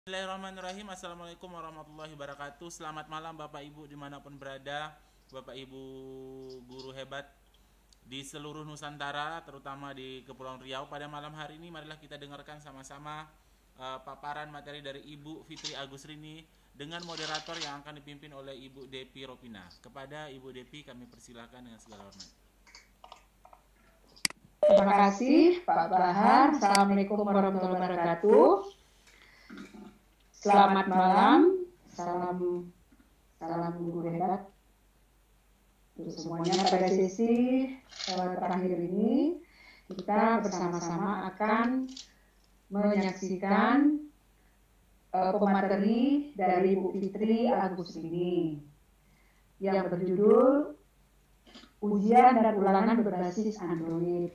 Bismillahirrahmanirrahim. Assalamualaikum warahmatullahi wabarakatuh. Selamat malam Bapak Ibu dimanapun berada, Bapak Ibu guru hebat di seluruh Nusantara, terutama di Kepulauan Riau. Pada malam hari ini marilah kita dengarkan sama-sama paparan materi dari Ibu Fitri Agus Rini dengan moderator yang akan dipimpin oleh Ibu Depi Ropina. Kepada Ibu Depi kami persilakan dengan segala hormat. Terima kasih Pak Bahar. Assalamualaikum warahmatullahi wabarakatuh. Selamat malam, salam guru hebat untuk semuanya. Pada sesi terakhir ini kita bersama-sama akan menyaksikan pemateri dari Bu Fitri Agus ini yang berjudul Ujian dan Ulangan Berbasis Android.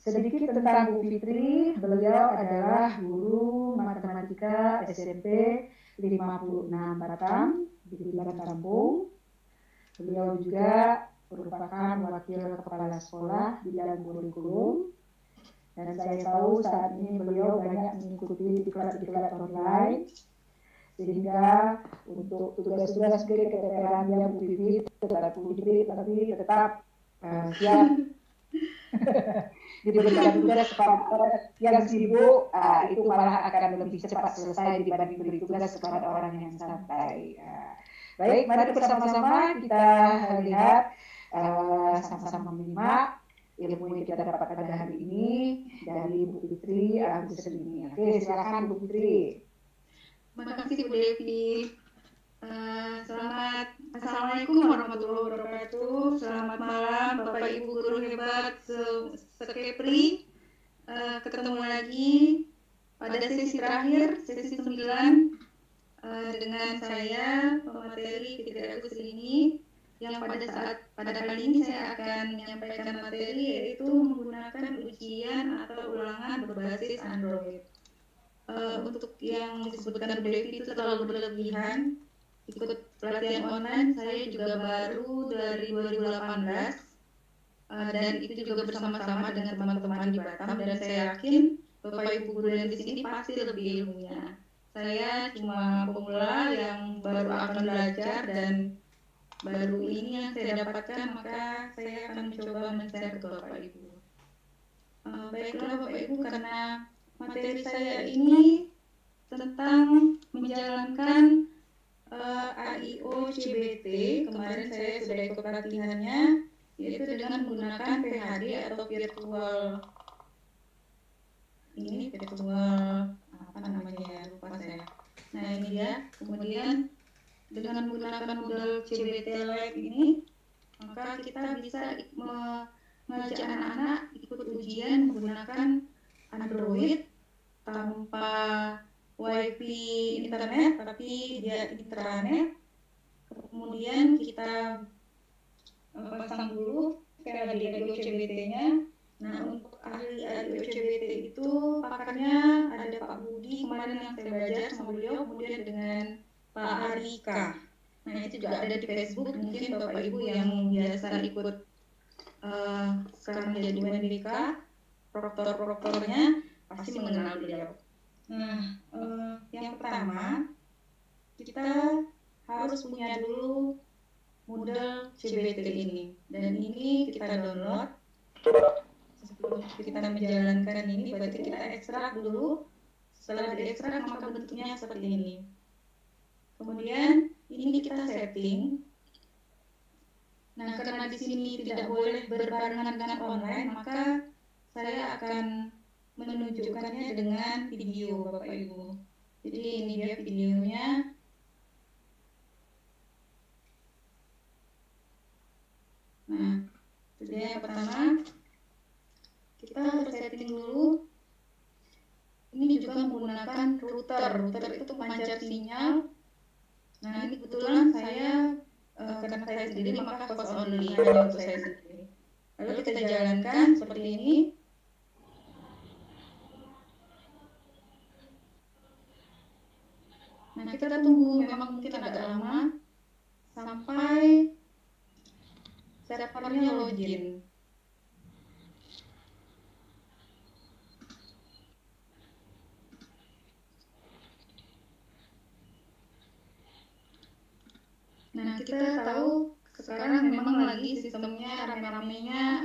Sedikit tentang Bu Fitri, beliau adalah guru matematika SMP 56 Batam di Bilan Kampung. Beliau juga merupakan wakil kepala sekolah bidang kurikulum. Dan saya tahu saat ini beliau banyak mengikuti diklat-diklat online. Sehingga untuk tugas-tugas keteterannya Bu Fitri tetap siap diberikan tugas kepada yang sibuk, itu malah akan lebih cepat selesai dibanding beri tugas kepada orang yang santai. Baik, mari bersama-sama kita lihat, sama-sama menyimak ilmu yang kita dapat pada hari ini dari Bu Fitri Agus Rini. Oke, silakan Bu Fitri. Terima kasih Bu Devi. Assalamualaikum warahmatullahi wabarakatuh. Selamat malam Bapak Ibu guru hebat Sekepri. Ketemu lagi pada sesi terakhir, sesi 9, dengan saya pemateri Fitri Agus ini, yang pada kali ini saya akan menyampaikan materi yaitu menggunakan ujian atau ulangan berbasis Android. Untuk yang disebutkan Bu Devi itu terlalu berlebihan. Ikut pelatihan online saya juga baru dari 2018, dan itu juga bersama-sama dengan teman-teman di Batam, dan saya yakin Bapak Ibu guru yang di sini pasti lebih ilmunya. Saya cuma pemula yang baru akan belajar dan baru ini yang saya dapatkan, maka saya akan mencoba men-share ke Bapak Ibu. Baiklah Bapak Ibu, karena materi saya ini tentang menjalankan AIO CBT. Kemarin saya sudah ikut pelatihannya, yaitu dengan menggunakan PHD atau virtual apa namanya ya, lupa saya. Nah ini dia. Kemudian dengan menggunakan model CBT Lab ini, maka kita bisa mengajak anak-anak ikut ujian menggunakan Android tanpa WiFi internet, tapi dia intranet. Kemudian kita pasang dulu PHD AIO CBT-nya. Nah, untuk ahli AIO CBT itu pakarnya ada Pak Budi kemarin yang saya belajar sama beliau, kemudian dengan Pak Arika. Nah, itu juga ada di Facebook. Mungkin Bapak Ibu yang biasa ikut sekarang menjadi UNBK, proktor-proktornya pasti mengenal beliau. Nah, yang pertama, kita harus punya dulu model CBT ini. Dan ini kita download. Sebelum kita menjalankan ini, berarti kita ekstrak dulu. Setelah diekstrak, maka bentuknya seperti ini. Kemudian, ini kita setting. Nah, karena di sini tidak boleh berbarengan dengan online, maka saya akan menunjukkannya dengan video Bapak Ibu. Jadi ini dia videonya. Nah, itu dia yang pertama. Kita harus setting dulu. Ini juga menggunakan router. Router itu pemancar sinyal. Nah, ini kebetulan saya karena saya sendiri maka host only, hanya untuk saya sendiri. Lalu kita jalankan seperti ini. Nah, kita tunggu, memang mungkin agak lama sampai servernya login. Nah, kita tahu sekarang memang lagi sistemnya rame-ramenya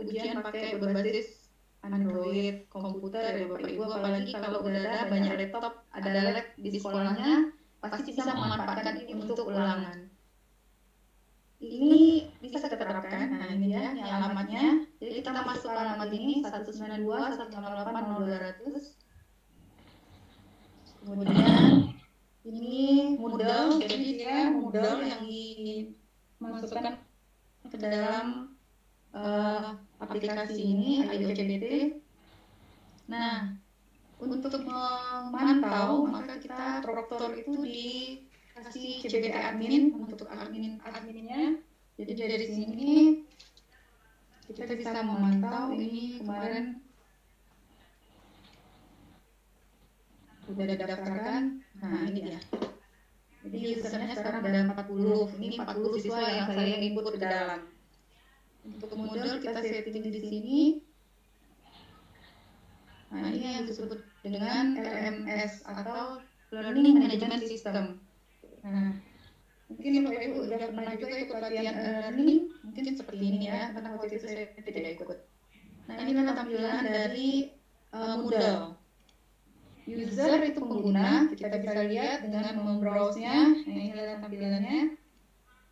ujian pakai berbasis Android, komputer ya Bapak Ibu, apalagi kalau udah ada banyak laptop, ada lab di sekolahnya, pasti bisa memanfaatkan ini untuk ulangan. Ini bisa kita terapkan, nah ini dia, ini alamatnya. Jadi kita masuk ke alamat ini, 192.168.0200. Kemudian ini Moodle, jadi dia Moodle yang dimasukkan ke dalam aplikasi ini, IOCBT. Nah, untuk memantau, maka kita proktor itu dikasih CBT admin untuk adminnya. Jadi dari sini kita bisa memantau ini kemarin udah didaftarkan. Nah, ini dia. Jadi usernya sekarang ada 40. Ini 40 siswa yang saya input ke dalam. Untuk model kita setting di sini. Nah, ini yang disebut dengan LMS atau Learning Management System. Nah, mungkin Bapak Ibu udah pernah juga ikut latihan learning, mungkin seperti ini ya, karena waktu itu saya tidak ikut. Nah, ini adalah tampilan dari Moodle. User itu pengguna, kita bisa lihat dengan membrowse-nya. Nah, ini adalah tampilannya.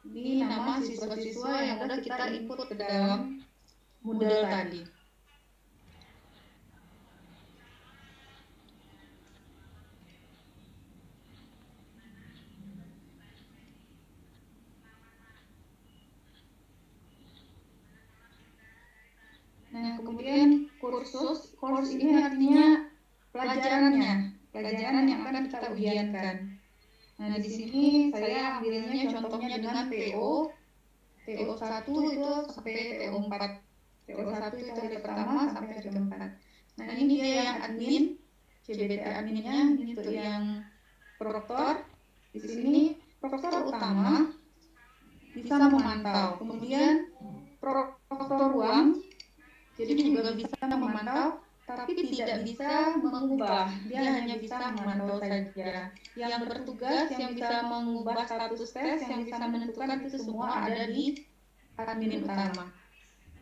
Ini nama siswa-siswa yang sudah kita input ke dalam Moodle tadi. Nah, kemudian course ini artinya pelajaran yang akan kita ujiankan. Nah, di sini saya ambilnya contohnya dengan PO 1 itu sampai PO 4. PO 1 itu hari pertama sampai hari keempat. Nah, ini dia yang admin, CBT adminnya, ini untuk yang proktor. Di sini proktor utama bisa memantau. Kemudian proktor ruang, jadi juga bisa memantau, tapi tidak bisa mengubah. Dia hanya bisa memantau saja. Yang bertugas, yang bisa mengubah status tes, yang bisa menentukan itu semua ada di admin utama.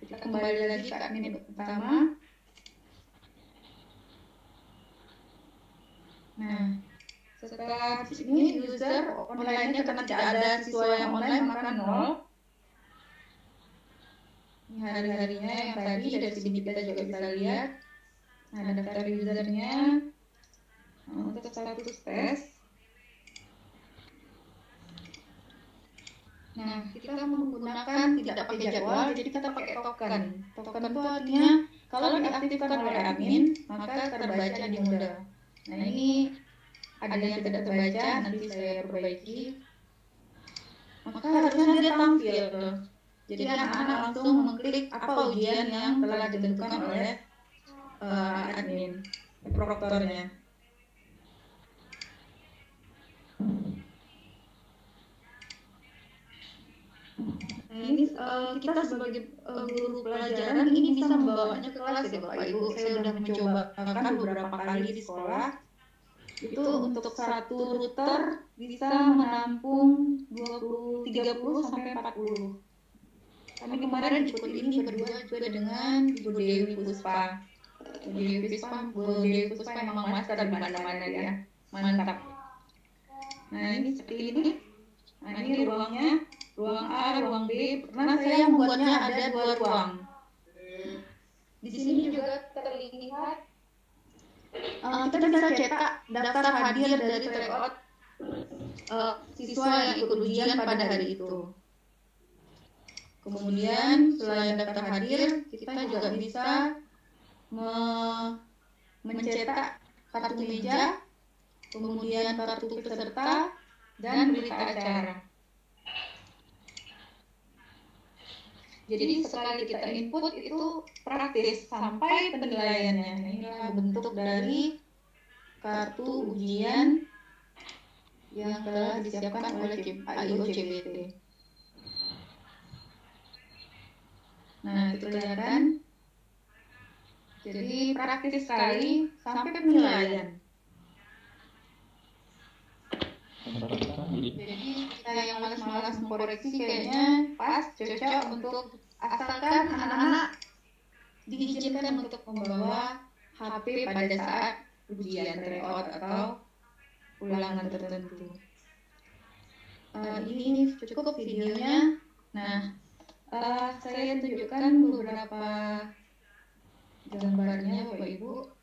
Kita kembali lagi ke admin utama. Nah, setelah ini user online-nya karena tidak ada siswa yang online maka 0. Ini hari-harinya yang tadi dari sini kita juga bisa lihat. Nah, daftar usernya. Nah, untuk status tes. Nah, kita menggunakan tidak pakai jadwal, jadi kita pakai token. Token itu artinya kalau diaktifkan oleh admin, maka terbaca di Moodle. Nah, ini ada yang tidak terbaca, nanti saya perbaiki. Maka harusnya dia tampil. Jadi anak-anak langsung mengklik apa ujian yang telah ditentukan oleh admin proktornya. Nah, ini kita sebagai guru pelajaran ini bisa membawanya ke kelas ya Bapak Ibu. Saya sudah mencobakan beberapa kali di sekolah. Itu untuk satu router bisa menampung 30 sampai 40. Kami kemarin ikut ini berdua juga dengan Bu Dewi Puspa. Bu Dewi Puspa memang master di mana-mana ya, mantap. Nah, ini seperti ini. Nah, ini ruangnya, ruang A, ruang B. Karena saya membuatnya ada 2 ruang. Di sini juga terlihat kita bisa cetak daftar hadir dari tryout siswa yang ikut ujian pada hari itu. Kemudian selain daftar hadir, kita juga bisa mencetak kartu meja, kemudian kartu peserta, dan berita acara. Jadi sekali kita input itu praktis sampai penilaiannya. Inilah bentuk dari kartu ujian yang telah disiapkan oleh IOCBT. Nah, itu kelihatan. Jadi praktis sekali sampai penilaian. Jadi kita yang malas-malas mengkoreksi kayaknya pas, cocok untuk asalkan anak-anak diizinkan untuk membawa HP pada saat ujian tryout atau ulangan tertentu. Ini cukup videonya. Nah, saya tunjukkan beberapa gambarnya Bapak Ibu.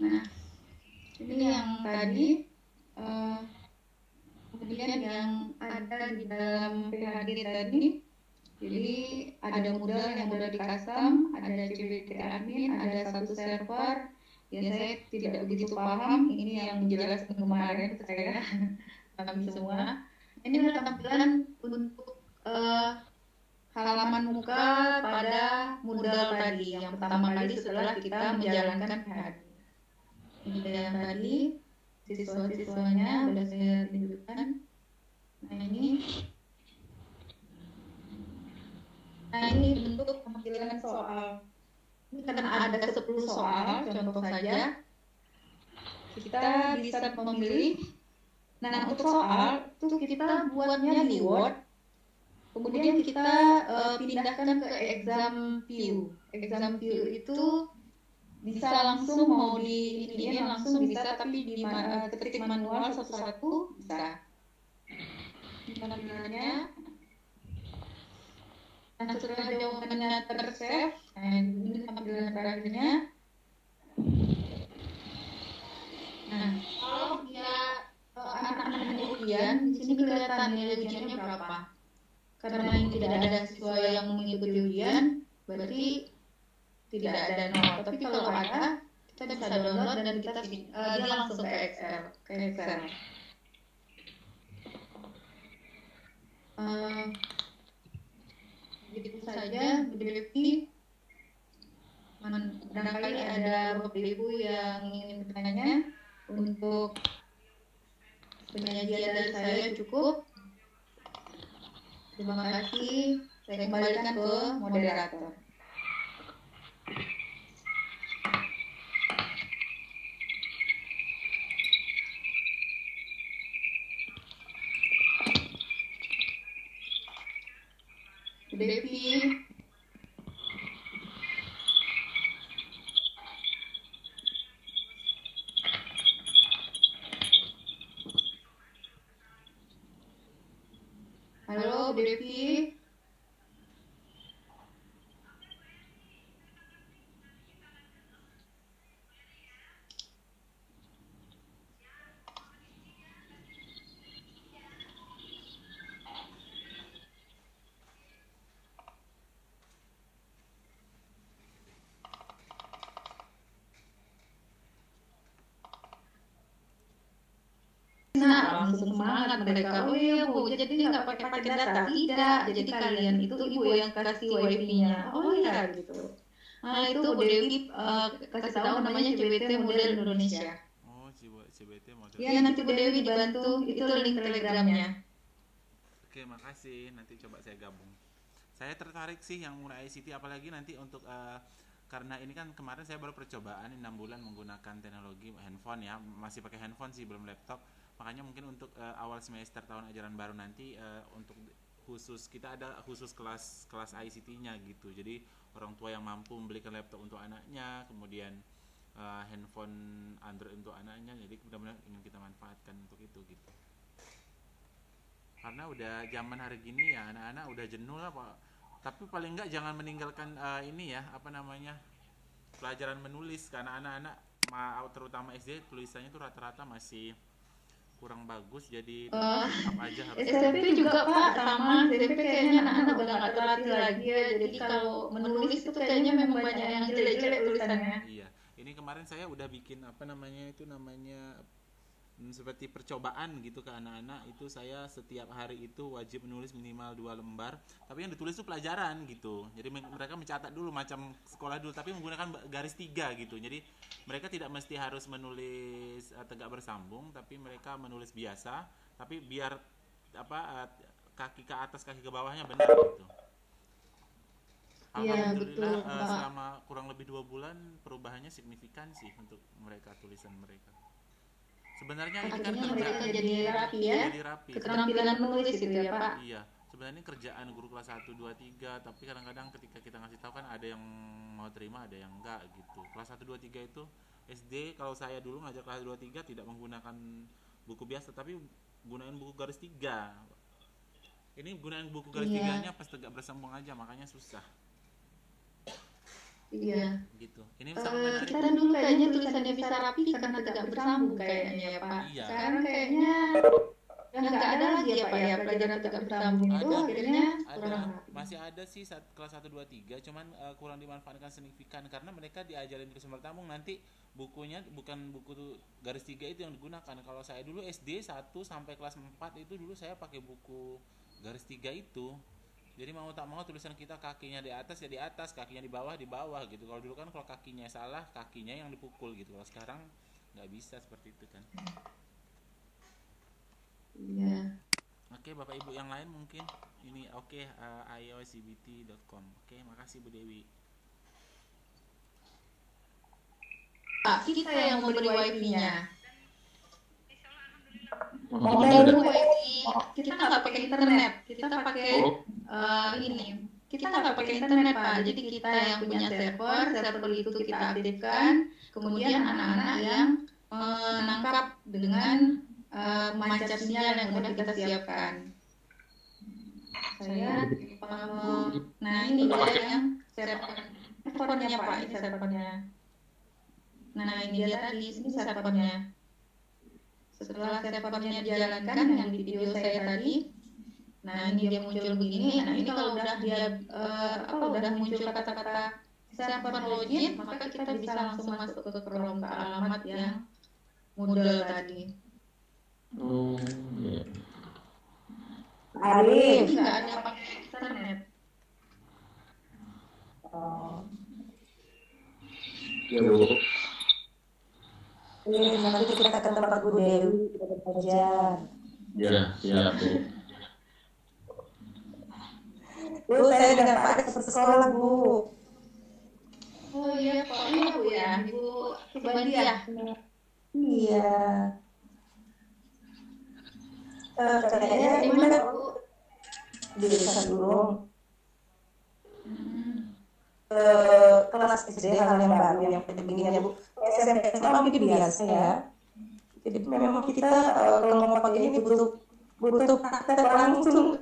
Nah, ini yang tadi, kemudian yang ada di dalam PHD tadi. Jadi ada modal yang udah di custom, ada CBT admin, ada satu server. Ya saya tidak begitu paham, ini yang menjelaskan kemarin ke saya kami semua. Ini adalah tampilan untuk halaman muka pada modal tadi yang pertama kali setelah kita menjalankan PHD. Ini yang tadi siswa-siswanya sudah saya tunjukkan. Nah ini bentuk tampilan soal. Ini karena ada 10 soal, contoh saja. Kita bisa memilih. Nah, untuk soal itu kita buatnya di Word. Kemudian kita pindahkan ke exam view. Exam view itu bisa langsung mau ini langsung bisa, tapi di ketik manual satu-satu bisa. Gimana bilangnya? Nah, setelah jawabannya tersave, ini tampilan terakhirnya. Nah, kalau dia anak-anak ujian, di sini kelihatan nilai ujiannya berapa. Karena ini tidak ada siswa yang mengikuti ujian, berarti tidak ada nol. Tapi kalau ada, kita bisa download dan kita dia langsung ke Excel. Begitu saja, BDP. Barangkali ada Bapak Ibu yang ingin bertanya. Untuk penyajian dari saya cukup. Terima kasih. Saya kembalikan ke moderator. Devi. Halo, Devi. Nah, langsung semangat mereka. Oh iya Bu, jadi nggak pakai data? Tidak. Jadi kalian itu Ibu yang kasih wifi-nya. Oh iya gitu. Nah itu Bu Dewi kasih tahu namanya CBT Model Indonesia. Oh, CBT model. Iya nanti Bu Dewi dibantu, itu link telegramnya. Oke, makasih. Nanti coba saya gabung. Saya tertarik sih yang mulai ICT, apalagi nanti untuk karena ini kan kemarin saya baru percobaan 6 bulan menggunakan teknologi handphone ya, masih pakai handphone sih, belum laptop. Makanya mungkin untuk awal semester tahun ajaran baru nanti untuk khusus kita ada khusus kelas ICT-nya gitu. Jadi orang tua yang mampu membelikan laptop untuk anaknya, kemudian handphone Android untuk anaknya. Jadi benar-benar ingin kita manfaatkan untuk itu gitu. Karena udah zaman hari gini ya anak-anak udah jenuh lah Pak. Tapi paling enggak jangan meninggalkan ini ya, apa namanya, pelajaran menulis, karena anak-anak terutama SD tulisannya tuh rata-rata masih kurang bagus, jadi tetap aja harus. SMP juga Pak, sama SMP kayaknya anak-anak udah nggak terlatih lagi ya, jadi kalau menulis itu kayaknya memang banyak yang jelek-jelek tulisannya. Iya, ini kemarin saya udah bikin apa namanya itu namanya seperti percobaan gitu ke anak-anak. Itu saya setiap hari itu wajib menulis minimal 2 lembar, tapi yang ditulis itu pelajaran gitu. Jadi mereka mencatat dulu macam sekolah dulu, tapi menggunakan garis 3 gitu. Jadi mereka tidak mesti harus menulis tegak bersambung, tapi mereka menulis biasa, tapi biar kaki ke atas kaki ke bawahnya benar gitu. Iya, betul, Alhamdulillah Pak. selama kurang lebih 2 bulan perubahannya signifikan sih untuk mereka, tulisan mereka. Sebenarnya ini kan Artinya mereka kerjaan jadi rapi ya. jadi rapi. Keterampilan menulis itu ya, Pak. Iya, sebenarnya ini kerjaan guru kelas 1, 2, 3, tapi kadang-kadang ketika kita ngasih tahu kan ada yang mau terima, ada yang enggak gitu. Kelas 1, 2, 3 itu SD, kalau saya dulu ngajar kelas 2, 3 tidak menggunakan buku biasa, tapi gunain buku garis 3. Ini gunain buku garis Iya. 3-nya pas tegak bersambung aja, makanya susah. Iya. Gitu. Ini sangat menarik. Kita dulu kayaknya tulisannya bisa rapi karena tidak bersambung kayaknya ya, Pak. Iya. Sekarang kayaknya yang nggak ada lagi ya, Pak ya, pelajaran tidak bersambung itu Ada. akhirnya Ada, kurang rapi. masih ada sih kelas 1, 2, 3, cuman kurang dimanfaatkan signifikan karena mereka diajarin tulis bersambung. Nanti bukunya bukan buku garis 3 itu yang digunakan. Kalau saya dulu SD 1 sampai kelas 4 itu dulu saya pakai buku garis 3 itu. Jadi mau tak mau tulisan kita kakinya di atas ya di atas, kakinya di bawah gitu. Kalau dulu kan kalau kakinya salah, kakinya yang dipukul gitu. Kalau sekarang nggak bisa seperti itu kan. Iya. Oke, Bapak Ibu yang lain mungkin ini oke, iocbt.com. Oke, makasih Bu Dewi. Pak, kita yang memberi wifi-nya. Model Kita nggak pakai internet, kita pakai ini. Kita nggak pakai internet, Pak. Jadi kita yang punya server itu kita aktifkan. Kemudian anak-anak yang menangkap dengan memancar sinyal yang sudah kita siapkan. Nah ini dia yang servernya, Pak. Ini servernya. Nah ini dia tadi, ini servernya. Setelah servernya dijalankan yang di video saya tadi, nah ini dia muncul begini. Nah ini kalau udah dia udah muncul kata-kata server login, maka kita bisa langsung masuk ke Chrome ke alamat yang Moodle tadi. Arif. Ini nggak ada pakai internet. Ya, Bu. Nanti kita ke tempat Bu Dewi, kita belajar. Ya, siap, Bu. Bu, saya dengan Pak Ades sekolah, Bu. Oh iya, Pak. Iya, Bu ya. Ibu Subhandia. Iya. Kayaknya Di gimana, mana, Bu? Bu? Di Desa Durung. Kelas SD hal yang baru yang begini ya Bu. SMP SMA mungkin biasa ya. Jadi memang kita kalau mau pakai ini butuh praktek langsung.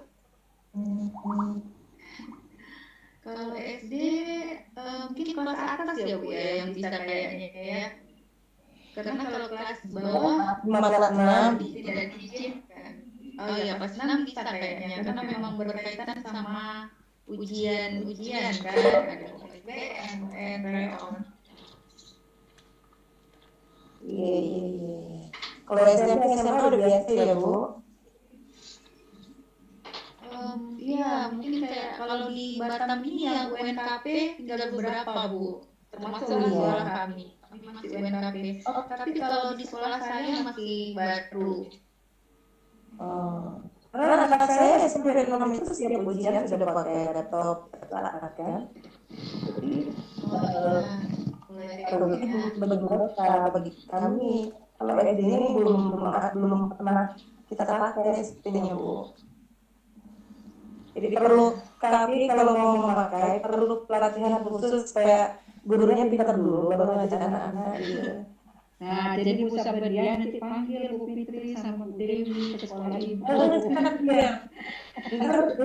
Kalau SD mungkin kelas atas ya, Bu ya, yang bisa kayaknya ya. Karena kalau kelas bawah 5 kelas 6 tidak diizinkan. Oh iya, kelas 6 bisa kayaknya karena memang berkaitan sama ujian kan, ada UTBK, UN, Reon. Iya. Kalau SMP SMA udah biasa ya Bu. Iya, mungkin kayak kalau di Batam ini yang UNKP tinggal beberapa, Bu. Termasuk sekolah kami. Kami masih UNKP. Tapi kalau di sekolah saya masih baru. Karena anak saya SMP 6 itu setiap ujian sudah pakai laptop alat kan. Kalau ini benar bagi kami. Kalau SD ini belum pernah kita pakai sistemnya Bu. Jadi perlu kami kalau mau memakai perlu pelatihan khusus supaya gurunya pintar dulu baru ngajar anak-anak gitu. Nah, jadi Bu Sabadia nanti panggil Bu Fitri sama Bu Dewi ke sekolah Ibu.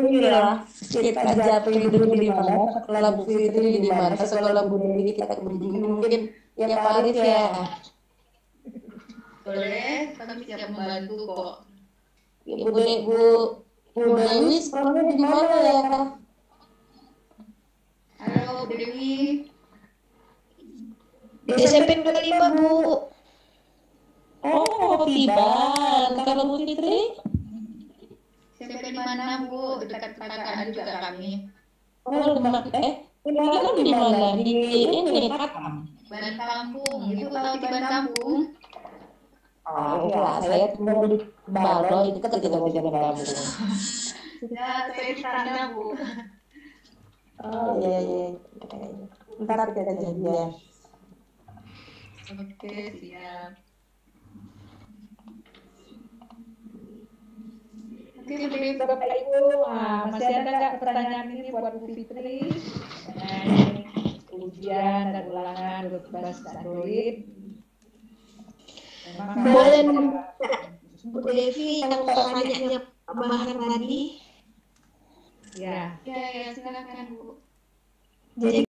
Iya. Kita jatuh dulu di mana, sekolah Bu Fitri di mana, sekolah Bu Dewi kita kunjungi mungkin yang Pak Arif ya. Boleh, kami siap membantu kok. Bu Dewi sekolahnya di mana ya Kak? Halo, Bu Dewi. Di SMP 25 Bu. Oh, Tiban. Kalau Bu Fitri? SMP 56 Bu, dekat tetanggaan juga kami. Oh, Tiban di mana? Di ini Katam. Ban Kampung, Ibu tahu Tiban Kampung? Oh, enggak, saya tinggal di Balo, itu dekat dengan Tiban Kampung. Ya, saya di sana Bu. Oh, iya. Ntar kita janjian. Oke, siap. Oke, lebih Bapak Ibu, masih ada nggak pertanyaan ini buat Bu Fitri mengenai ujian dan ulangan berbasis Android? Boleh Bu Devi yang pertanyaannya Pak Bahar tadi? Ya. ya silakan Bu. Jadi